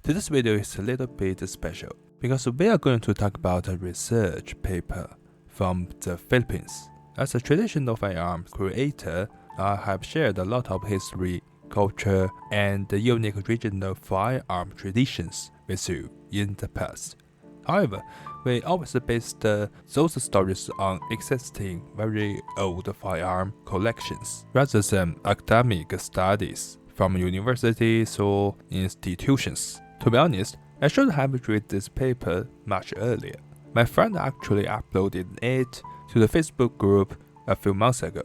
Today's video is a little bit special because we are going to talk about a research paper from the Philippines. As a traditional firearms creator, I have shared a lot of history, culture, and the unique regional firearm traditions with you in the past. However, we always based those stories on existing very old firearm collections rather than academic studies from universities or institutions. To be honest, I should have read this paper much earlier. My friend actually uploaded it to the Facebook group a few months ago,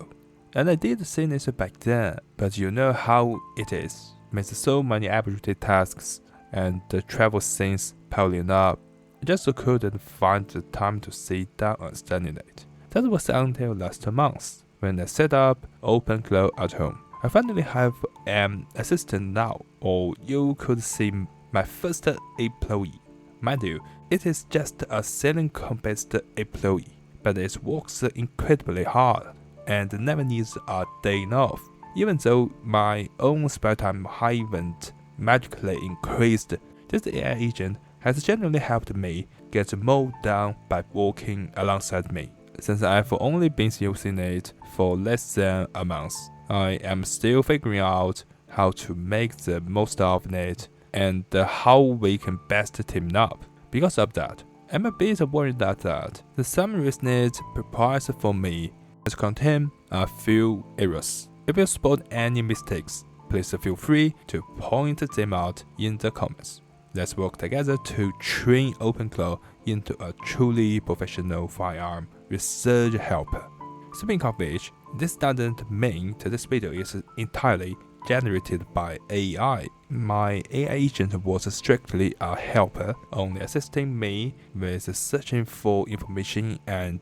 and I did see it back then, but you know how it is, with so many everyday tasks and the travel scenes piling up. I just couldn't find the time to sit down and study it. That was until last month, when I set up OpenClaw at home. I finally have an assistant now, or you could see my first employee. Mind you, it is just a silicon-based employee, but it works incredibly hard and never needs a day off. Even though my own spare time haven't magically increased, this AI agent has generally helped me get more done by working alongside me. Since I've only been using it for less than a month, I am still figuring out how to make the most of it and how we can best team up. Because of that, I'm a bit worried that the summary it prepares for me has contain a few errors. If you spot any mistakes, please feel free to point them out in the comments. Let's work together to train OpenClaw into a truly professional firearm research helper. Speaking of which, this doesn't mean that this video is entirely generated by AI. My AI agent was strictly a helper, only assisting me with searching for information and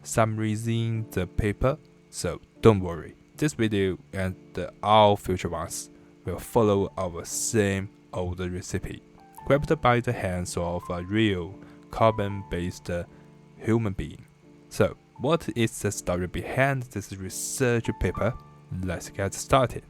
summarizing the paper. So don't worry, this video and all future ones will follow our same old recipe, grabbed by the hands of a real carbon-based human being. So, what is the story behind this research paper? Let's get started.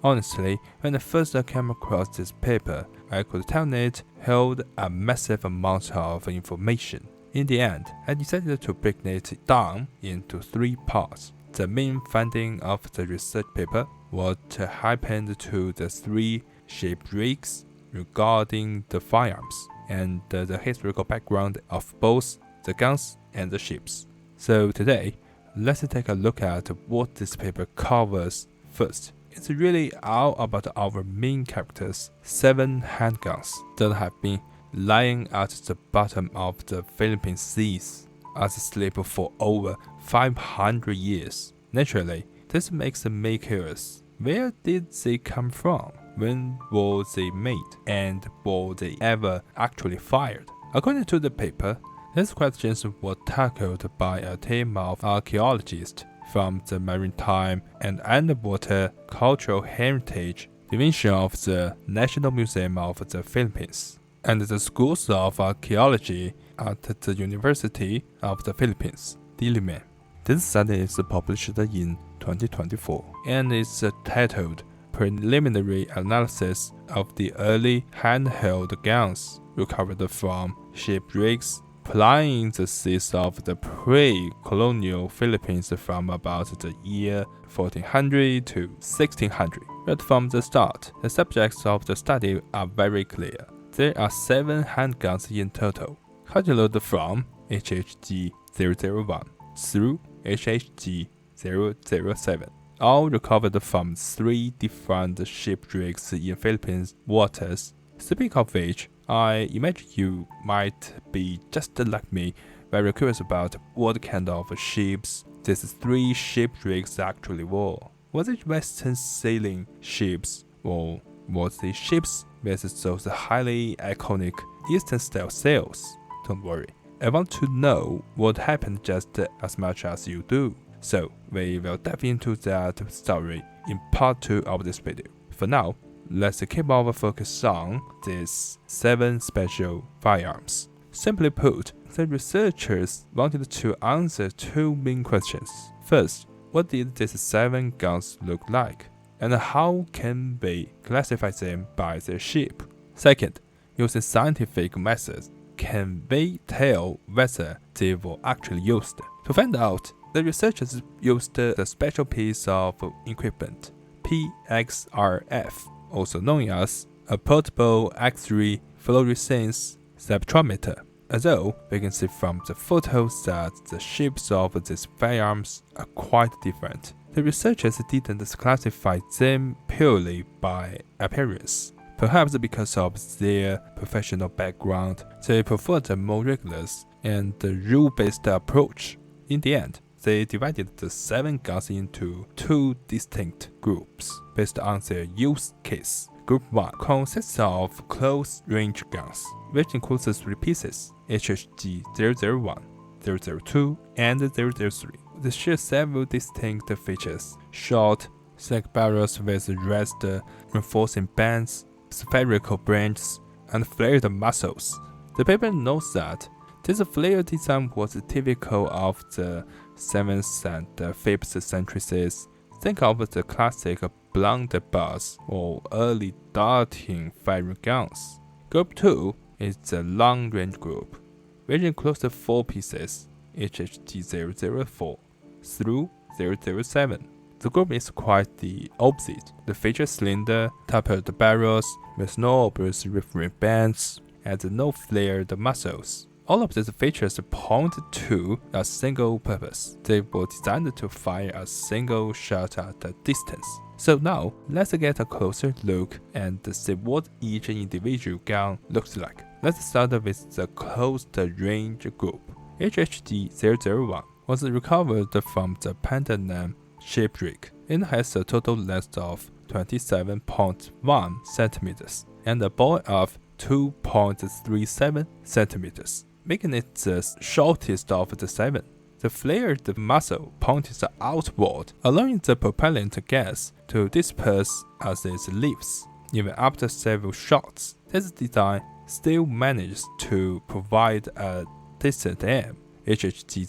Honestly, when I first came across this paper, I could tell it held a massive amount of information. In the end, I decided to break it down into 3 parts. The main finding of the research paper, what happened to the 3 shipwrecks regarding the firearms, and the historical background of both the guns and the ships. So today, let's take a look at what this paper covers first. It's really all about our main characters, 7 handguns that have been lying at the bottom of the Philippine seas as asleep for over 500 years. Naturally, this makes me curious. Where did they come from? When were they made? And were they ever actually fired? According to the paper, these questions were tackled by a team of archaeologists from the Maritime and Underwater Cultural Heritage Division of the National Museum of the Philippines and the Schools of Archaeology at the University of the Philippines, Diliman. This study is published in 2024 and is titled Preliminary Analysis of the Early Handheld Guns Recovered from Shipwrecks plying the seas of the pre-colonial Philippines from about the year 1400 to 1600. Right from the start, the subjects of the study are very clear. There are 7 handguns in total, cataloged from HHG 001 through HHG 007, all recovered from 3 different shipwrecks in Philippines waters. Speaking of which, I imagine you might be just like me, very curious about what kind of ships these 3 shipwrecks actually were. Was it Western sailing ships, or was it ships with those highly iconic Eastern-style sails? Don't worry, I want to know what happened just as much as you do. So we will dive into that story in part 2 of this video. For now, let's keep our focus on these 7 special firearms. Simply put, the researchers wanted to answer 2 main questions. First, what did these 7 guns look like? and how can we classify them by their shape? Second, using scientific methods, can we tell whether they were actually used? To find out, the researchers used a special piece of equipment, PXRF, also known as a portable X-ray fluorescence spectrometer. Although we can see from the photos that the shapes of these firearms are quite different, the researchers didn't classify them purely by appearance. Perhaps because of their professional background, they preferred a more rigorous and rule-based approach. In the end, they divided the 7 guns into 2 distinct groups based on their use case. Group 1 consists of close-range guns, which includes 3 pieces, HHG 001, 002, and 003. They share several distinct features: short, thick barrels with raised reinforcing bands, spherical branches, and flared muzzles. The paper notes that this flare design was typical of the 7th and 5th centuries. Think of the classic blunderbuss or early darting firing guns. Group 2 is the long-range group, which includes 4 pieces, HHG 004 through 007. The group is quite the opposite. They feature slender, tapered barrels with no obvious referring bands and no flared muzzles. All of these features point to a single purpose. They were designed to fire a single shot at a distance. So now, let's get a closer look and see what each individual gun looks like. Let's start with the closed range group. HHG 001 was recovered from the Handgonnes shipwreck. It has a total length of 27.1 centimeters and a bore of 2.37 centimeters, making it the shortest of the 7. The flared muzzle points outward, allowing the propellant gas to disperse as it leaves. Even after several shots, this design still manages to provide a decent aim. HHG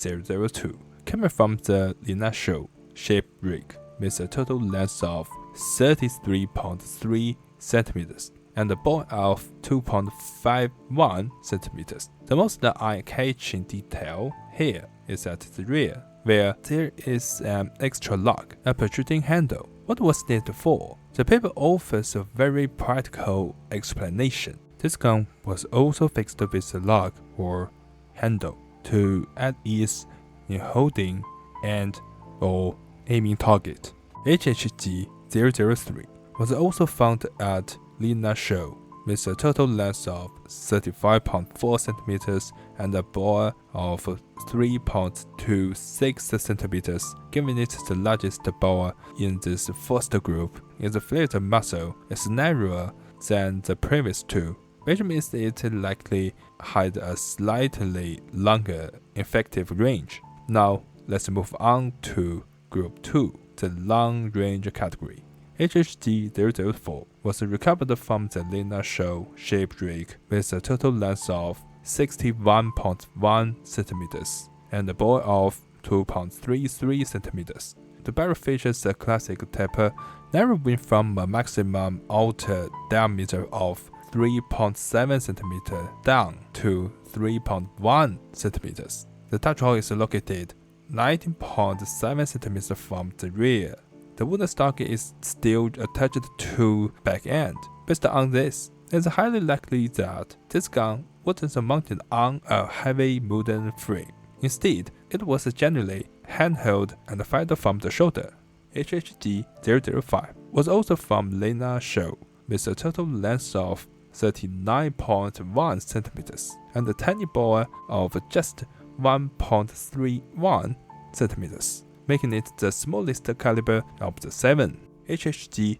002 came from the Linnashaw shipwreck with a total length of 33.3 centimeters and a bore of 2.51 centimeters. The most eye-catching detail here is at the rear, where there is an extra lug, a protruding handle. What was it for? The paper offers a very practical explanation. This gun was also fixed with a lug or handle to add ease in holding and or aiming target. HHG 003 was also found at Linnashaw with a total length of 35.4 centimeters and a bore of 3.26 centimeters, giving it the largest bore in this first group. Its flared muzzle is narrower than the previous 2, which means it likely had a slightly longer effective range. Now, let's move on to Group 2, the long-range category. HHG 004 was recovered from the Linnashaw shipwreck with a total length of 61.1 centimeters and a bore of 2.33 centimeters. The barrel features a classic taper, narrowing from a maximum outer diameter of 3.7 centimeters down to 3.1 centimeters. The touch hole is located 19.7 centimeters from the rear. The wooden stock is still attached to back end. Based on this, it's highly likely that this gun wasn't mounted on a heavy wooden frame. Instead, it was generally handheld and fired from the shoulder. HHG 005 was also from Linnashaw with a total length of 39.1 centimeters and a tiny bore of just 1.31 centimeters, making it the smallest caliber of the 7. HHG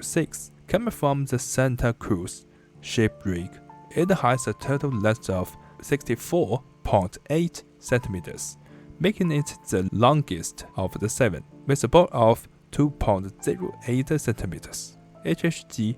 006 came from the Santa Cruz shipwreck. It has a total length of 64.8 centimeters, making it the longest of the 7, with a bore of 2.08 centimeters. HHG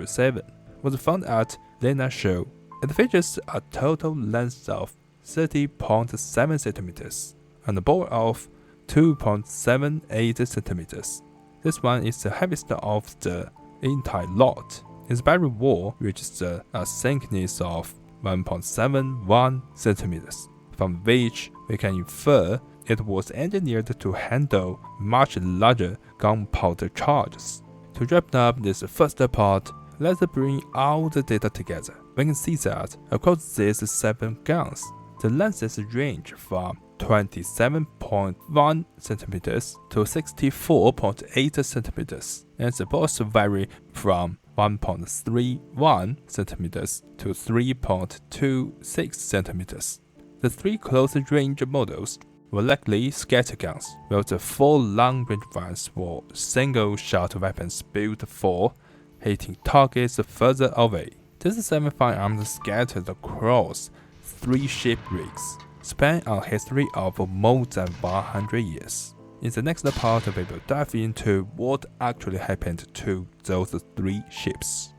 007 was found at Linnashaw. It features a total length of 30.7 centimeters and a bore of 2.78 centimeters. This one is the heaviest of the entire lot. Its barrel wall reaches a thickness of 1.71 centimeters, from which we can infer it was engineered to handle much larger gunpowder charges. To wrap up this first part, let's bring all the data together. We can see that across these 7 guns, the lenses range from 27.1 centimeters to 64.8 centimeters, and the bolts vary from 1.31 centimeters to 3.26 centimeters. The 3 close-range models were likely scatterguns, while the 4 long-range ones were single-shot weapons built for hitting targets further away. These 7 firearms scattered across 3 shipwrecks, span a history of more than 100 years. In the next part, we will dive into what actually happened to those 3 ships.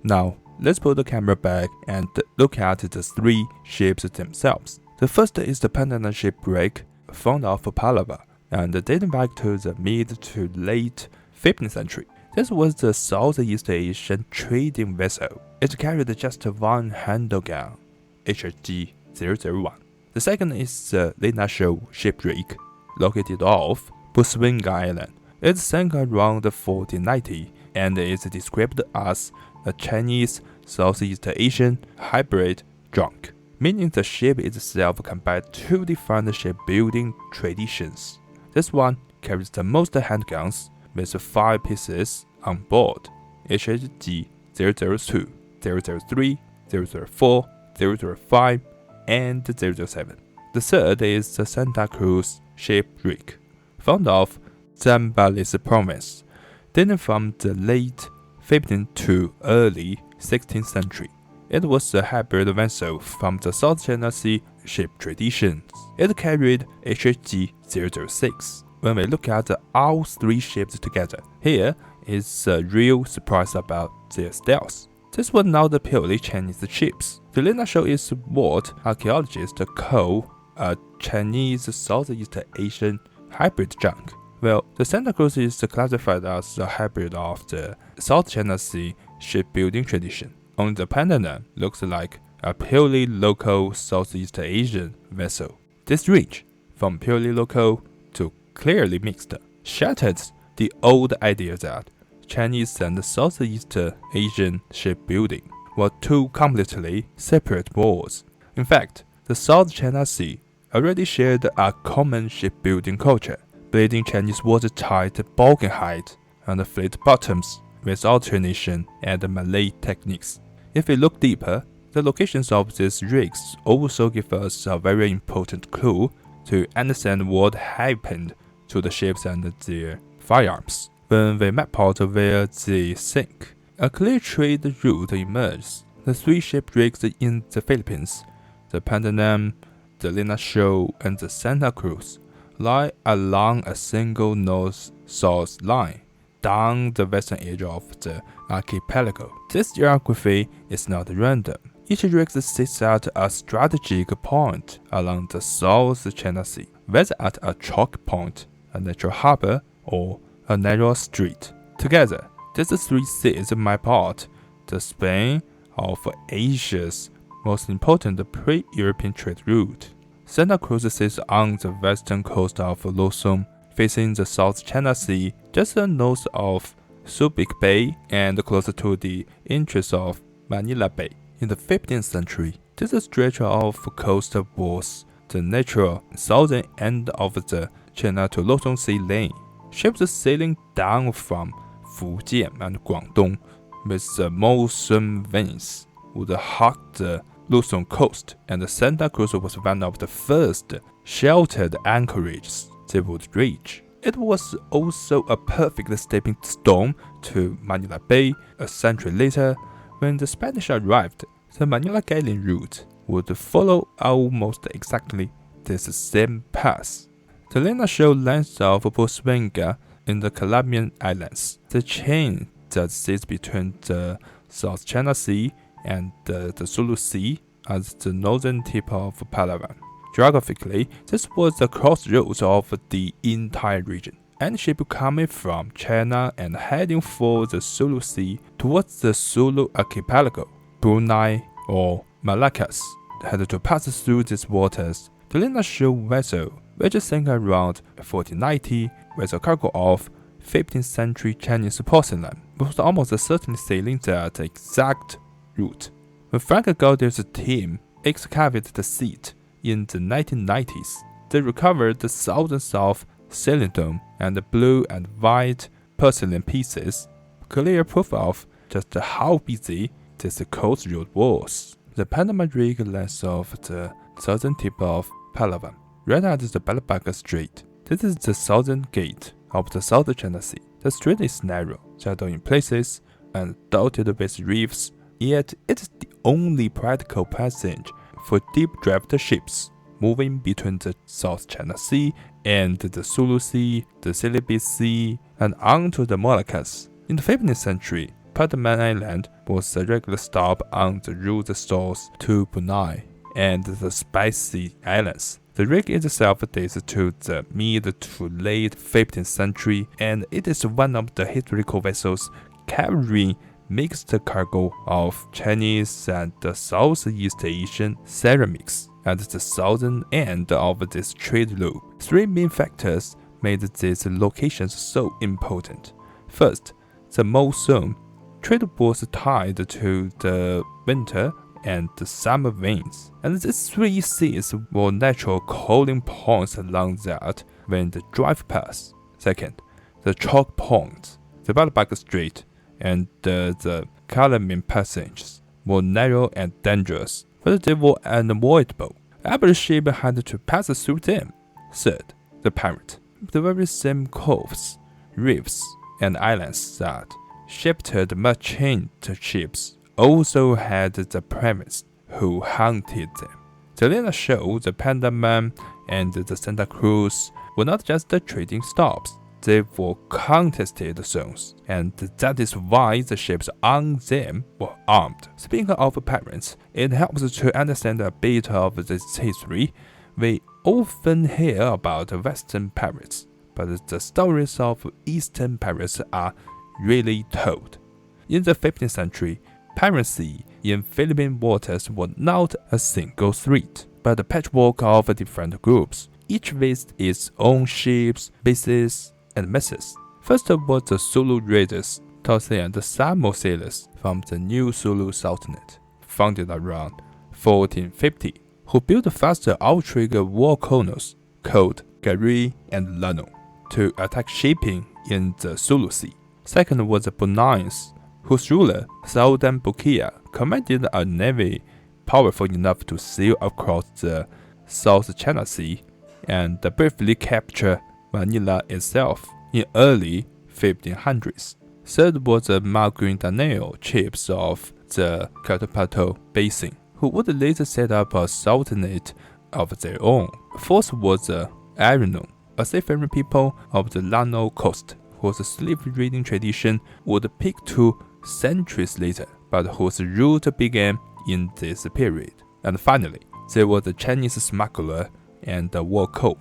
Now, let's put the camera back and look at the 3 ships themselves. The first is the Panama shipwreck found off Palawan and dating back to the mid to late 15th century. This was the Southeast Asian trading vessel. It carried just one handgun, HG-001. The second is the Lena Shoal shipwreck, located off Buswinga Island. It sank around 1490 and is described as a Chinese Southeast Asian hybrid junk, meaning the ship itself combined 2 different shipbuilding traditions. This one carries the most handguns, with 5 pieces on board, HG-002, 003, 004, 005, and 007. The third is the Santa Cruz shipwreck, found off Zambales province, dating from the late 15th to early 16th century. It was a hybrid vessel from the South China Sea ship traditions. It carried HG-006. When we look at all 3 ships together, here is a real surprise about their styles. These were not purely Chinese ships. The Lena Shoal is what archaeologists call a Chinese Southeast Asian hybrid junk. Well, the Santa Cruz is classified as a hybrid of the South China Sea shipbuilding tradition. Only the Panama looks like a purely local Southeast Asian vessel. This range, from purely local to clearly mixed, shattered the old idea that Chinese and Southeast Asian shipbuilding were 2 completely separate worlds. In fact, the South China Sea already shared a common shipbuilding culture, bleeding Chinese watertight bulkhead and flat bottoms with alternation and Malay techniques. If we look deeper, the locations of these rigs also give us a very important clue to understand what happened to the ships and their firearms. When we map out where they sank, a clear trade route emerges. The 3 shipwrecks in the Philippines, the Handgonnes, the Lena Shoal, and the Santa Cruz, lie along a single north-south line down the western edge of the archipelago. This geography is not random. Each rig sits at a strategic point along the South China Sea, whether at a choke point, a natural harbor, or a narrow strait. Together, these 3 seas map out the span of Asia's most important pre-European trade route. Santa Cruz sits on the western coast of Luzon, facing the South China Sea, just north of Subic Bay and closer to the entrance of Manila Bay. In the 15th century, this stretch of coast was the natural southern end of the China to Luzon Sea lane. Ships sailing down from Fujian and Guangdong with the monsoon winds would hug the Luzon coast, and Santa Cruz was one of the first sheltered anchorages they would reach. It was also a perfect stepping stone to Manila Bay. A century later, when the Spanish arrived, the Manila Galleon route would follow almost exactly this same path. The Lena Shoal lands off Buswinga in the Caribbean Islands, the chain that sits between the South China Sea and the Sulu Sea at the northern tip of Palawan. Geographically, this was the crossroads of the entire region. any ship coming from China and heading for the Sulu Sea towards the Sulu archipelago, Brunei, or Malaccas had to pass through these waters. The Lena Show vessel, which sank around 1490 with a cargo of 15th century Chinese porcelain, was almost certainly sailing that exact route. When Frank Gaudier's team excavated the site in the 1990s, they recovered the thousands of sailing dome and blue and white porcelain pieces, clear proof of just how busy this coast road was. The Panama rig lands off the southern tip of Palawan, right at the Balabaga Strait. This is the southern gate of the South China Sea. The strait is narrow, shallow in places, and dotted with reefs, yet it is the only practical passage for deep draft ships moving between the South China Sea and the Sulu Sea, the Celebes Sea, and onto the Moluccas. In the 15th century, Pandaman Island was a regular stop on the route south to Brunei and the Spicy Islands. The rig itself dates to the mid to late 15th century, and it is one of the historical vessels carrying mixed cargo of Chinese and Southeast Asian ceramics at the southern end of this trade loop. Three main factors made these locations so important. First, the monsoon. Trade was tied to the winter and the summer winds, and these three seas were natural cooling points along that when the drive passed. Second, the choke points. The Balabaga Strait and the Calamin passages were narrow and dangerous, but they were unavoidable. Every ship had to pass through them. Third, the pirate. The very same coves, reefs, and islands that sheltered merchant ships also had the pirates who hunted them. The Lena Show, the Pandaman, and the Santa Cruz were not just the trading stops. They were contested zones, and that is why the ships on them were armed. Speaking of pirates, it helps to understand a bit of this history. We often hear about Western pirates, but the stories of Eastern pirates are really told. In the 15th century, piracy in Philippine waters was not a single threat, but a patchwork of different groups, each with its own ships, bases, and messes. First was the Sulu raiders, Tosi and Samo sailors from the New Sulu Sultanate, founded around 1450, who built faster outrigger war canoes called Gari and Lano to attack shipping in the Sulu Sea. Second was the Bruneians, whose ruler, Sultan Bukia, commanded a navy powerful enough to sail across the South China Sea and briefly capture Manila itself in early 1500s. Third was the Maguindanao chiefs of the Cotabato Basin, who would later set up a sultanate of their own. Fourth was the Arano, a seafaring people of the Llano coast, whose slave raiding tradition would peak 2 centuries later, but whose root began in this period. And finally, there was the Chinese smuggler and the war coal,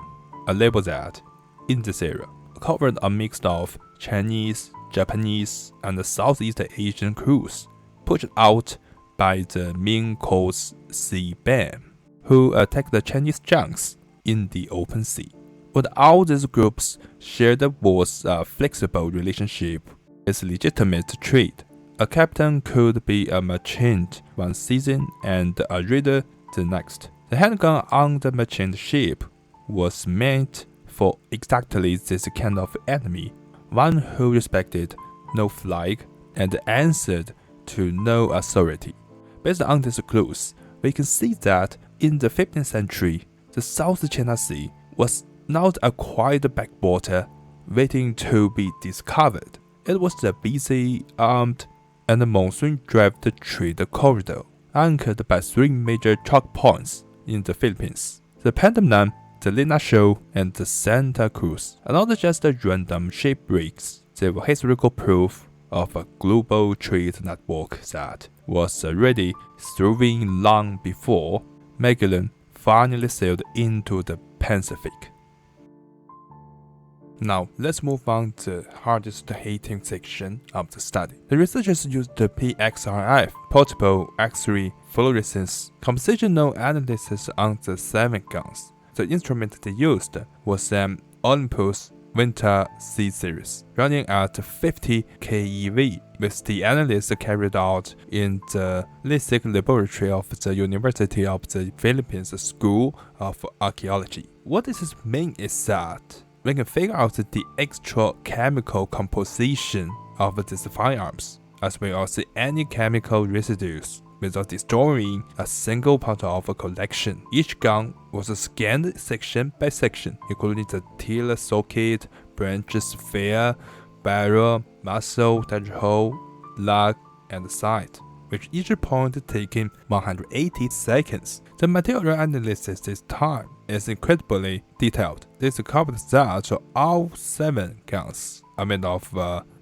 a label that, in this era, covered a mix of Chinese, Japanese, and Southeast Asian crews, pushed out by the Ming Coast Sea Band, who attacked the Chinese junks in the open sea. What all these groups shared was a flexible relationship with legitimate trade. A captain could be a merchant one season and a raider the next. The handgun on the merchant ship was meant for exactly this kind of enemy, one who respected no flag and answered to no authority. Based on these clues, we can see that in the 15th century, the South China Sea was not a quiet backwater waiting to be discovered. It was a busy, armed, and monsoon-driven trade corridor, anchored by 3 major choke points in the Philippines: the Pandaman, the Lena Show, and the Santa Cruz. And not just random shipwrecks, they were historical proof of a global trade network that was already thriving long before Magellan finally sailed into the Pacific. Now, let's move on to the hardest hitting section of the study. The researchers used the PXRF, portable X-ray fluorescence, compositional analysis on the 7 guns. The instrument they used was an Olympus Winter C series, running at 50 keV, with the analysis carried out in the LISIC laboratory of the University of the Philippines School of Archaeology. What this means is that we can figure out the actual chemical composition of these firearms, as well as any chemical residues, without destroying a single part of a collection. Each gun was scanned section by section, including the tiller socket, branch, sphere, barrel, muzzle, touch hole, lug, and sight, with each point taking 180 seconds. The material analysis this time is incredibly detailed. This covered that all 7 guns are made of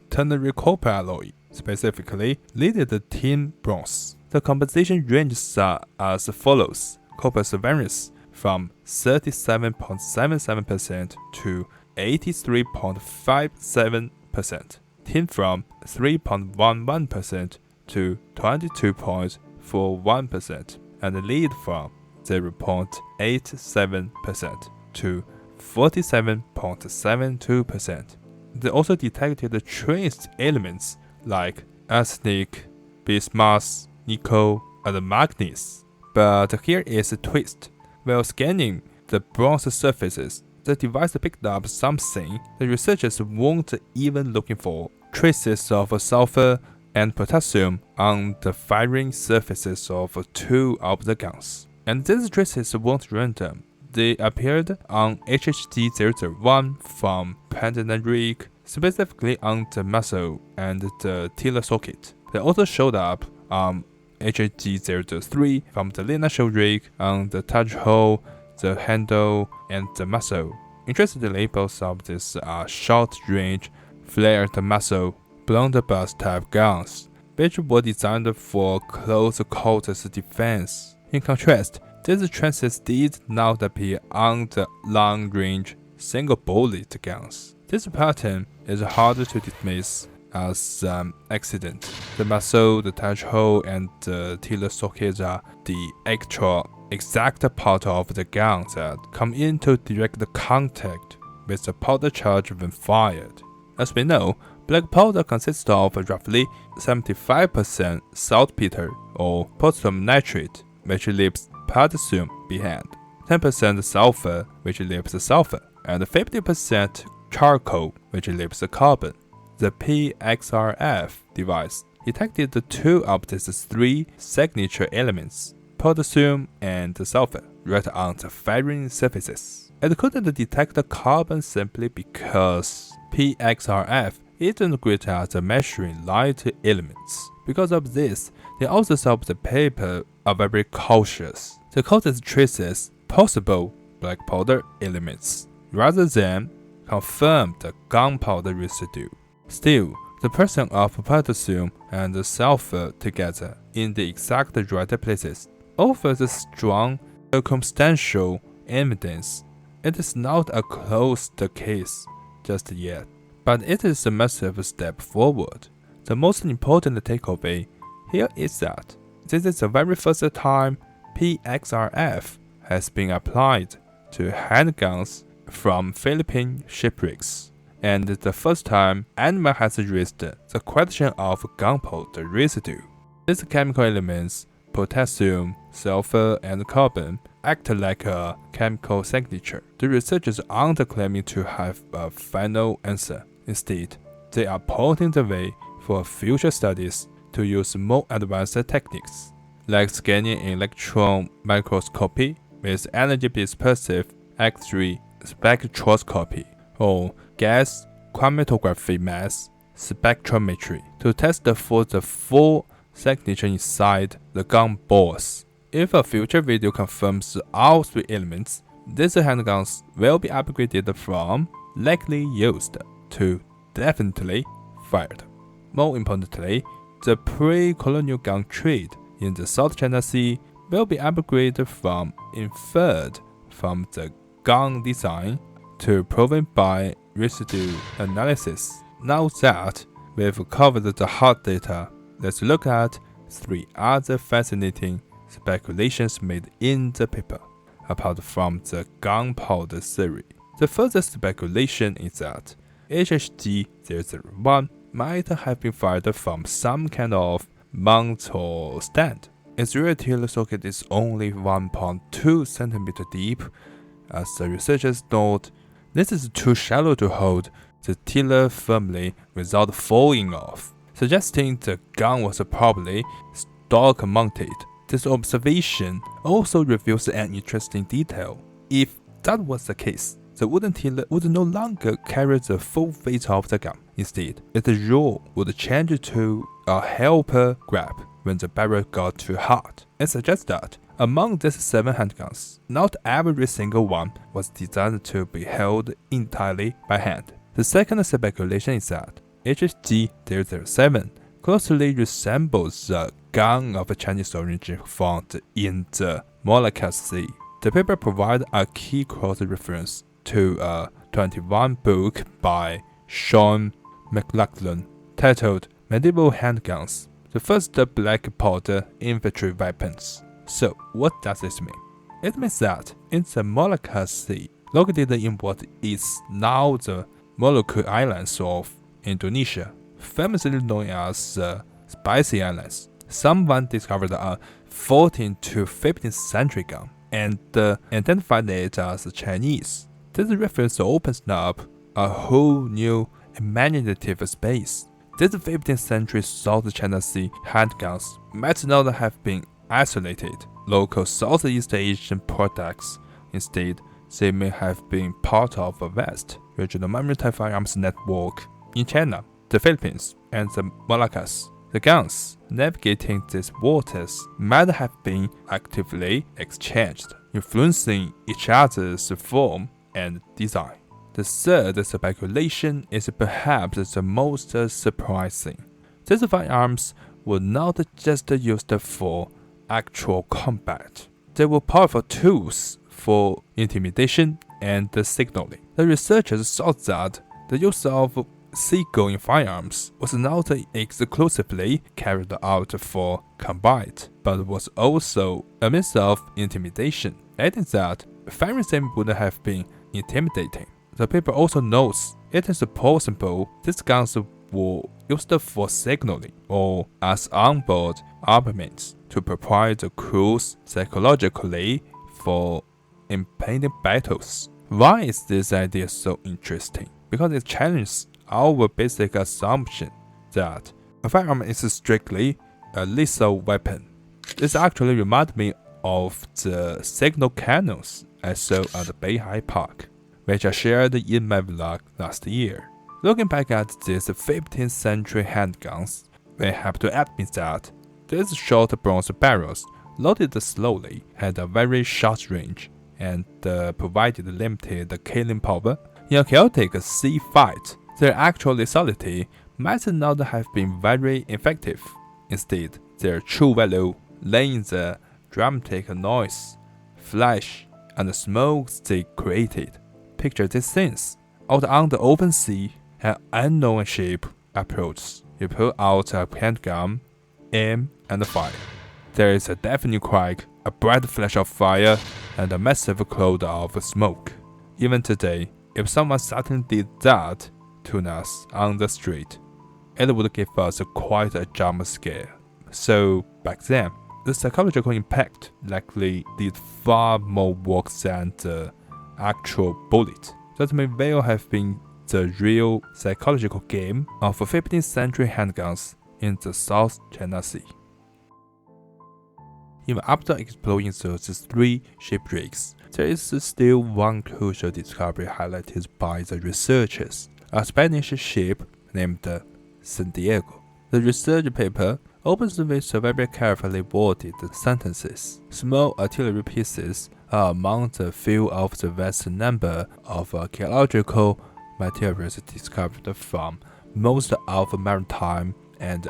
ternary copper alloy, specifically leaded tin bronze. The composition ranges as follows. Copper's varies from 37.77% to 83.57%, tin from 3.11% to 22.41%, and lead from 0.87% to 47.72%. They also detected trace elements like arsenic, bismuth, nickel, and manganese. But here is a twist. While scanning the bronze surfaces, the device picked up something the researchers weren't even looking for: traces of sulfur and potassium on the firing surfaces of 2 of the guns. And these traces weren't random. They appeared on HHG-001 from Pendant rig, specifically on the muzzle and the tiller socket. They also showed up on HHG-003 from the Linear rig on the touch hole, the handle, and the muzzle. Interestingly, both of these are short-range, flared muzzle, blunderbuss type guns, which were designed for close quarters defense. In contrast, these traces did not appear on the long-range, single-bullet guns. This pattern is hard to dismiss as an accident. The muzzle, the touch hole, and the tiller sockets are the actual exact part of the gun that come into direct contact with the powder charge when fired. As we know, black powder consists of roughly 75% saltpeter or potassium nitrate, which leaves potassium behind, 10% sulfur, which leaves sulfur, and 50% charcoal, which leaves carbon. The PXRF device detected 2 of these 3 signature elements, potassium and sulfur, right on the firing surfaces. It couldn't detect carbon simply because PXRF isn't great at measuring light elements. Because of this, the authors of the paper are very cautious. They call these traces possible black powder elements, rather than confirmed gunpowder residue. Still, the presence of potassium and sulfur together in the exact right places offers strong circumstantial evidence. It is not a closed case just yet, but it is a massive step forward. The most important takeaway here is that this is the very first time PXRF has been applied to handguns from Philippine shipwrecks, and the first time anyone has raised the question of gunpowder residue. These chemical elements, potassium, sulfur, and carbon, act like a chemical signature. The researchers aren't claiming to have a final answer. Instead, they are pointing the way for future studies to use more advanced techniques, like scanning electron microscopy with energy dispersive X-ray spectroscopy, or gas chromatography mass spectrometry, to test for the full signature inside the gun balls. If a future video confirms all 3 elements, these handguns will be upgraded from likely used to definitely fired. More importantly, the pre-colonial gun trade in the South China Sea will be upgraded from inferred from the gun design to proven by residue analysis. Now that we've covered the hard data, let's look at 3 other fascinating speculations made in the paper, apart from the gunpowder theory. The furthest speculation is that HHG-001 might have been fired from some kind of mount or stand. Its rear tiller socket is only 1.2 cm deep. As the researchers note, this is too shallow to hold the tiller firmly without falling off, suggesting the gun was probably stock mounted. This observation also reveals an interesting detail. If that was the case, the wooden tiller would no longer carry the full weight of the gun. Instead, its role would change to a helper grab when the barrel got too hot. It suggests that among these 7 handguns, not every single one was designed to be held entirely by hand. The second speculation is that HHG-007 closely resembles the gun of Chinese origin found in the Malacca Sea. The paper provides a key cross-reference to a 21 book by Sean McLaughlin titled Medieval Handguns, the first black powder infantry weapons. So what does this mean? It means that in the Malacca Sea, located in what is now the Molucca Islands of Indonesia, famously known as the Spicy Islands, someone discovered a 14th to 15th century gun and identified it as Chinese. This reference opens up a whole new imaginative space. These 15th century South China Sea handguns might not have been isolated local Southeast Asian products. Instead, they may have been part of a vast regional maritime firearms network in China, the Philippines, and the Moluccas. The guns navigating these waters might have been actively exchanged, influencing each other's form and design. The third speculation is perhaps the most surprising. These firearms were not just used for actual combat. They were powerful tools for intimidation and signaling. The researchers thought that the use of seagoing firearms was not exclusively carried out for combat, but was also a means of intimidation, adding that firing them would have been intimidating. The paper also notes it is possible these guns were used for signaling or as onboard armaments to prepare the crews psychologically for impending battles. Why is this idea so interesting? Because it challenges our basic assumption that a firearm is strictly a lethal weapon. This actually reminds me of the signal cannons I saw at Beihai Park, which I shared in my vlog last year. Looking back at these 15th century handguns, we have to admit that these short bronze barrels, loaded slowly, had a very short range and provided limited killing power. In a chaotic sea fight, their actual lethality might not have been very effective. Instead, their true value lay in the dramatic noise, flash, and smoke they created. Picture these scenes. Out on the open sea, an unknown ship approaches. You pull out a handgun, aim, and fire. There is a deafening crack, a bright flash of fire, and a massive cloud of smoke. Even today, if someone suddenly did that to us on the street, it would give us quite a jump scare. So back then, the psychological impact likely did far more work than the actual bullet. That may well have been the real psychological game of 15th century handguns in the South China Sea. Even after exploring those 3 shipwrecks, there is still one crucial discovery highlighted by the researchers, a Spanish ship named San Diego. The research paper opens with very carefully worded sentences. Small artillery pieces are among the few of the vast number of archaeological materials discovered from most of maritime and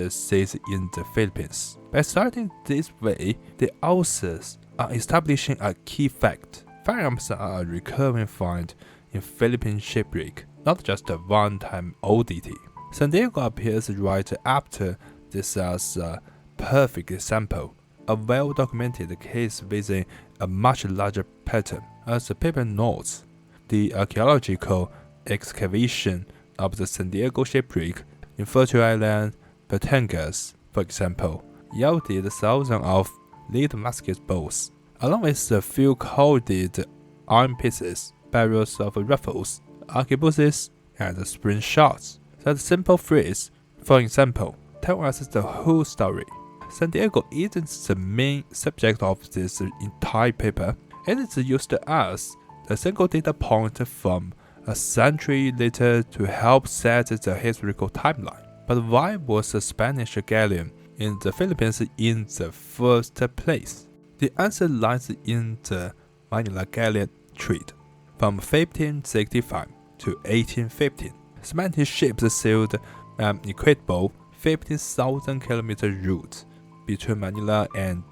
seas in the Philippines. By starting this way, the authors are establishing a key fact. Firearms are a recurring find in Philippine shipwreck, not just a one-time oddity. San Diego appears right after this as a perfect example, a well-documented case within a much larger pattern. As the paper notes, the archaeological excavation of the San Diego shipwreck in Virgin Island, Batangas, for example, yielded thousands of little musket balls, along with a few corded iron pieces, barrels of rifles, arquebuses, and spring shots. That simple phrase, for example, tells us the whole story. San Diego isn't the main subject of this entire paper. It is used as a single data point from a century later to help set the historical timeline. But why was the Spanish galleon in the Philippines in the first place? The answer lies in the Manila galleon trade. From 1565 to 1815, Spanish ships sailed an incredible 15,000-kilometer route between Manila and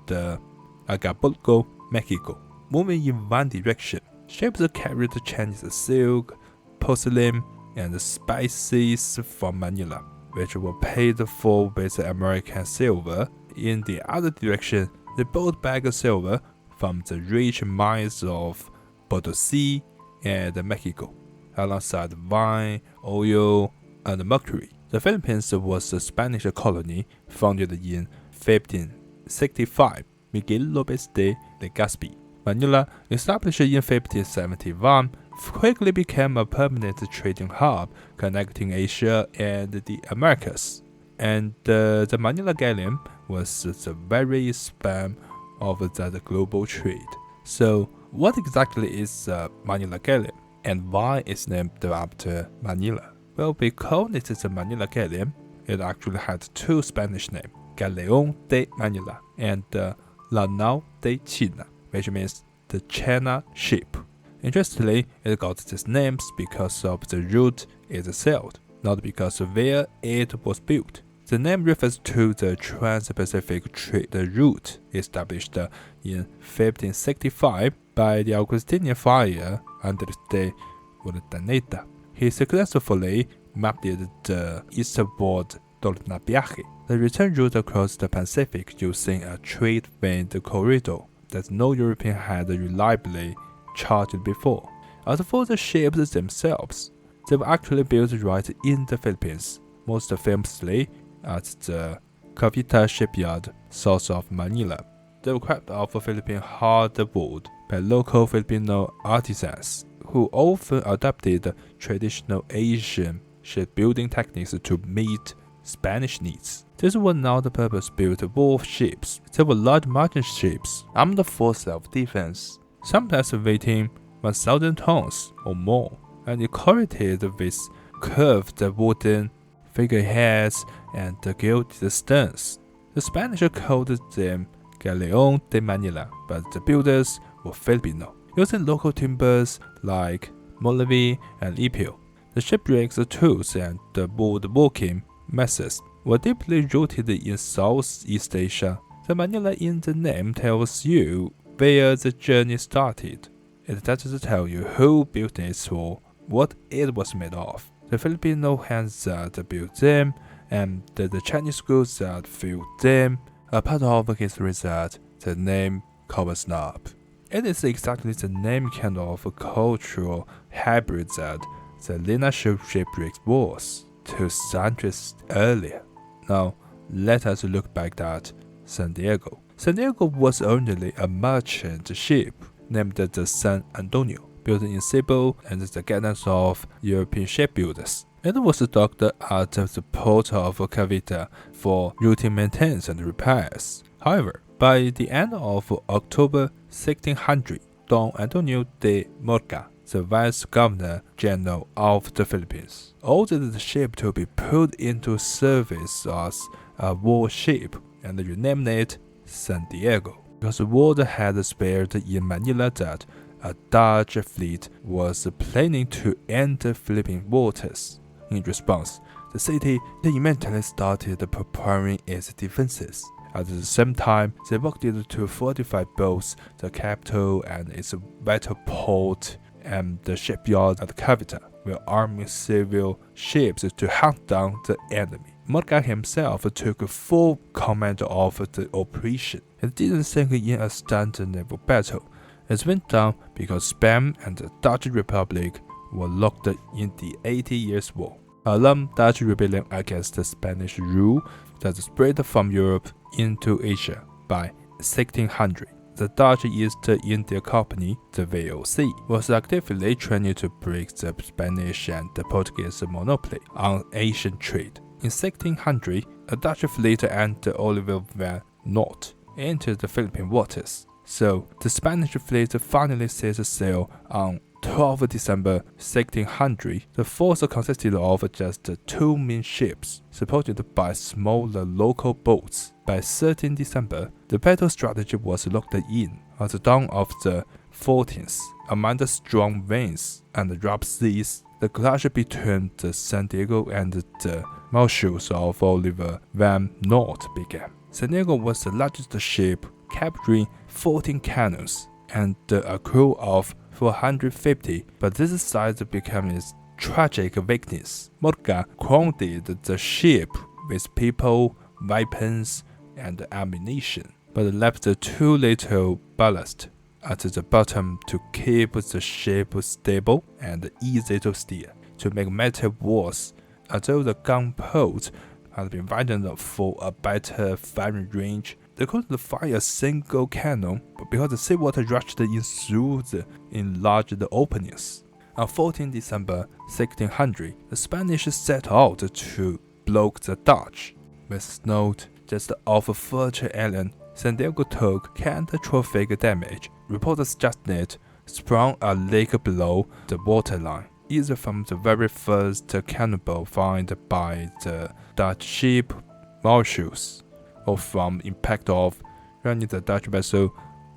Acapulco, Mexico, moving in one direction. Ships carried Chinese silk, porcelain, and spices from Manila, which were paid for with American silver. In the other direction, they brought back silver from the rich mines of Potosí and Mexico, alongside wine, oil, and mercury. The Philippines was a Spanish colony founded in 1565. Miguel Lopez de Legazpi. Manila, established in 1571, quickly became a permanent trading hub connecting Asia and the Americas. And the Manila galleon was the very span of that global trade. So, what exactly is Manila galleon, and why is named after Manila? Well, because it is a Manila galleon, it actually had two Spanish names, Galeón de Manila and La Nau de China, which means the China ship. Interestingly, it got these names because of the route it sailed, not because of where it was built. The name refers to the Trans-Pacific trade route established in 1565 by the Augustinian friar Andres de Urdaneta. He successfully mapped the eastward Tornaviaje, the return route across the Pacific using a trade-wind corridor that no European had reliably charted before. As for the ships themselves, they were actually built right in the Philippines, most famously at the Cavite shipyard south of Manila. They were crafted of Philippine hardwood by local Filipino artisans, who often adapted traditional Asian shipbuilding techniques to meet Spanish needs. These were not purpose-built war ships. They were large merchant ships armed for self-defense, sometimes weighing 1,000 tons or more, and decorated with curved wooden figureheads and gilded sterns. The Spanish called them Galeón de Manila, but the builders were Filipino, using local timbers like Molavi and Ipil. The shipwrecks, tools, and the woodworking methods were deeply rooted in Southeast Asia. The Manila in the name tells you where the journey started. It doesn't tell you who built it or what it was made of. The Filipino hands that built them and the Chinese schools that filled them are part of history that the name covers up. It is exactly the name kind of cultural hybrid that the Lena shipwreck was 2 centuries earlier. Now, let us look back at San Diego. San Diego was originally a merchant ship named the San Antonio, built in Cebu and the guidance of European shipbuilders. It was docked at the port of Cavite for routine maintenance and repairs. However, by the end of October 1600, Don Antonio de Morga, the Vice Governor General of the Philippines, ordered the ship to be put into service as a war ship and renamed it San Diego, because word had spread in Manila that a Dutch fleet was planning to enter Philippine waters. In response, the city immediately started preparing its defenses. At the same time, they worked to fortify both the capital and its vital port and the shipyard at Cavita, were arming civil ships to hunt down the enemy. Mordecai himself took full command of the operation. It didn't sink in a standard naval battle. It went down because Spain and the Dutch Republic were locked in the 80 Years' War, a long Dutch rebellion against the Spanish rule that spread from Europe into Asia by 1600. The Dutch East India Company, the VOC, was actively trying to break the Spanish and the Portuguese monopoly on Asian trade. In 1600, a Dutch fleet under Oliver van Noort entered the Philippine waters, so the Spanish fleet finally set sail on 12 December 1600. The force consisted of just 2 main ships, supported by smaller local boats. By 13 December, the battle strategy was locked in. At the dawn of the 14th, among the strong winds and rough seas, the clash between the San Diego and the Marshalls of Oliver van Noort began. San Diego was the largest ship, carrying 14 cannons and a crew of 450, but this size became its tragic weakness. Mordecai crowded the ship with people, weapons, and ammunition, but left too little ballast at the bottom to keep the ship stable and easy to steer. To make matters worse, although the gunboat had been widened for a better firing range, they couldn't fire a single cannon because the seawater rushed in through the enlarged openings. On 14 December 1600, the Spanish set out to block the Dutch. With snow just off Fletcher Island, San Diego took catastrophic damage. Reporters suggest sprung a leak below the waterline, either from the very first cannonball fired by the Dutch ship Marshalls, or from impact of running the Dutch vessel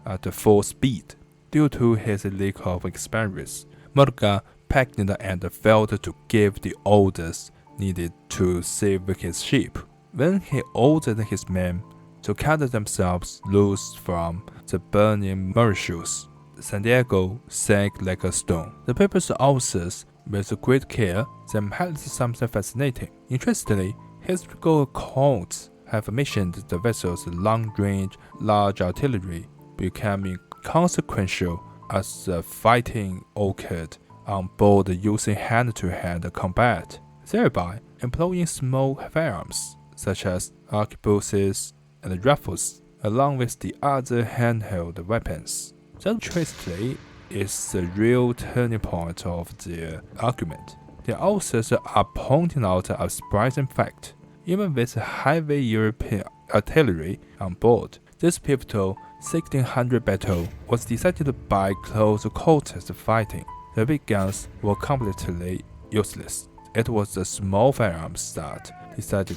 at full speed. Due to his lack of experience, Mordecai panicked and failed to give the orders needed to save his ship. When he ordered his men to cut themselves loose from the burning Marshalls, San Diego sank like a stone. The paper's authors, with great care, then had something fascinating. Interestingly, historical accounts have mentioned the vessel's long-range, large artillery becoming consequential as the fighting occurred on board using hand-to-hand combat, thereby employing small firearms such as arquebuses and rifles, along with the other handheld weapons. That tragedy is the real turning point of their argument. The authors are pointing out a surprising fact. Even with heavy European artillery on board, this pivotal 1600 battle was decided by close quarters fighting. The big guns were completely useless. It was the small firearms that decided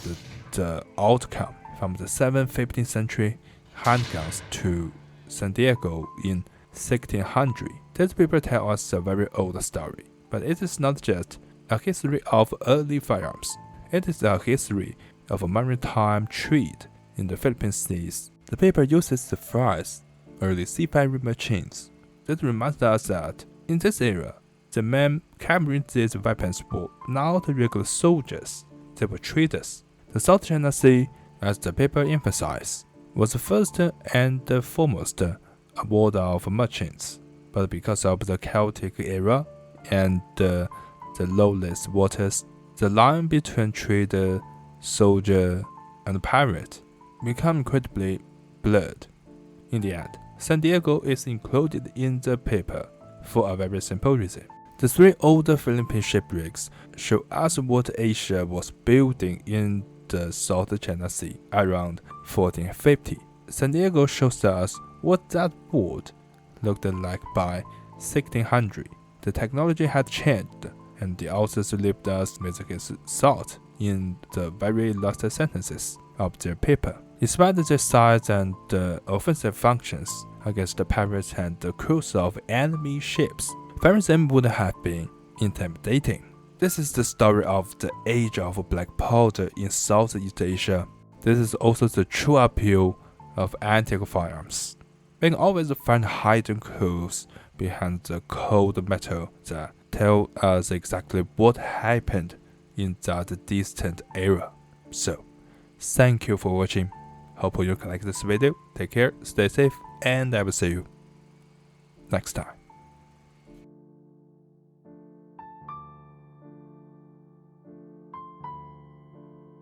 the outcome. From the 7th-15th century handguns to San Diego in 1600, this paper tells us a very old story. But it is not just a history of early firearms. It is a history of maritime trade in the Philippine seas. The paper uses the phrase early seafaring machines. That reminds us that in this era, the men carrying these weapons were not regular soldiers, they were traders. The South China Sea, as the paper emphasized, was first and foremost a world of merchants. But because of the Celtic era and the lawless waters, the line between trader, soldier, and pirate became incredibly blurred. In the end, San Diego is included in the paper for a very simple reason. The 3 older Philippine shipwrecks show us what Asia was building in the South China Sea around 1450. San Diego shows us what that world looked like by 1600. The technology had changed, and the authors left us with his thought in the very last sentences of their paper. Despite their size and offensive functions against the pirates and the crews of enemy ships, firing them would have been intimidating. This is the story of the age of black powder in Southeast Asia. This is also the true appeal of antique firearms. We can always find hidden clues behind the cold metal that tell us exactly what happened in that distant era. So, thank you for watching. Hope you like this video. Take care, stay safe, and I will see you next time.